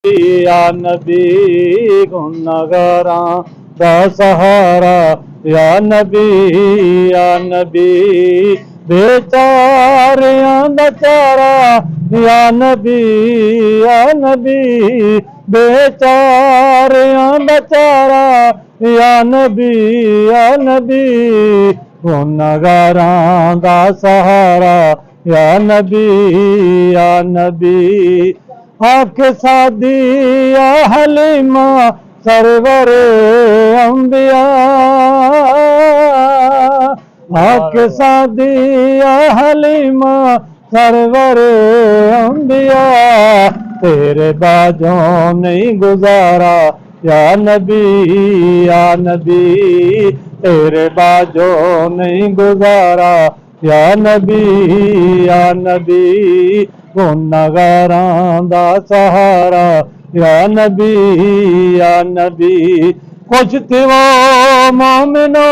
या नबी गुनहगारां दा सहारा या नबी बेचारियां दा चारा या नबी बेचारियां दा चारा या नबी गुनहगारां दा सहारा या नबी आख सादी या हलीमा सरवर अंबिया आख सादी या हलीमा सरवर अंबिया तेरे बाजों नहीं गुजारा या नबी तेरे बाजों नहीं गुजारा या नबी गुनहगारां दा सहारा या नबी कुछ तिवो मोमिनो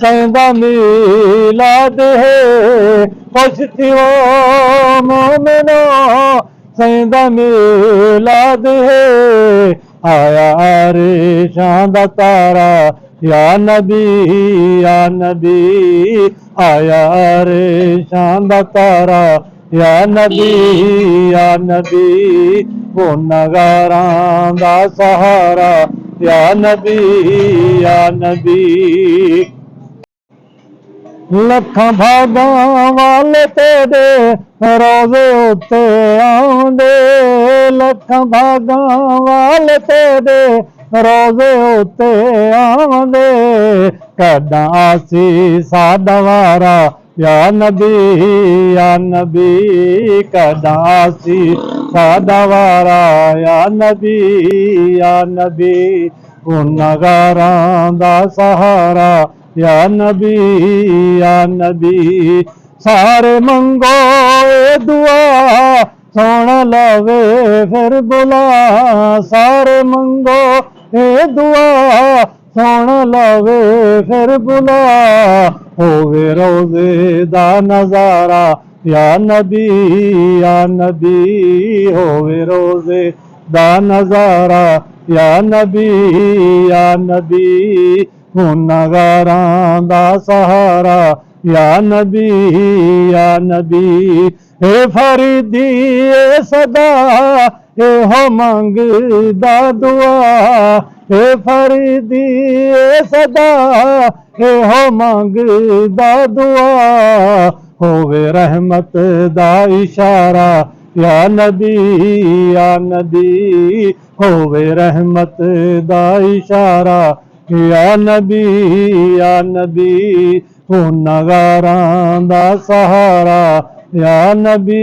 सैंदा मिलाद है कुछ तिवो मोमिनो सैंदा मिलाद है आया अरशां दा तारा या नबी आया अरशां दा तारा या नबी गुनहगारां दा सहारा या नबी लखां भागां वाले तेरे रोज़े उत्ते आउंदे लखां भागां वाले तेरे रोज़े उत्ते आउंदे कदां आसी सादा वारा या नबी कदां आसी सादा वारा या नबी गुनहगारां दा सहारा या नबी सारे मंगो दुआ सोना लवे फिर बुला सारे मंगो दुआ सोना लवे फिर बुला होवे रोज़े दा नजारा या नबी होवे रोज़े दा नजारा या नबी गुनहगारां दा सहारा या नबी ए फरीदी ए सदा ए हो मंगदा दुआ ए फरीदी ए सदा ए हो मंगदा दुआ होवे रहमत दा इशारा या नबी होवे रहमत दा इशारा या नबी गुनहगारां दा सहारा या नबी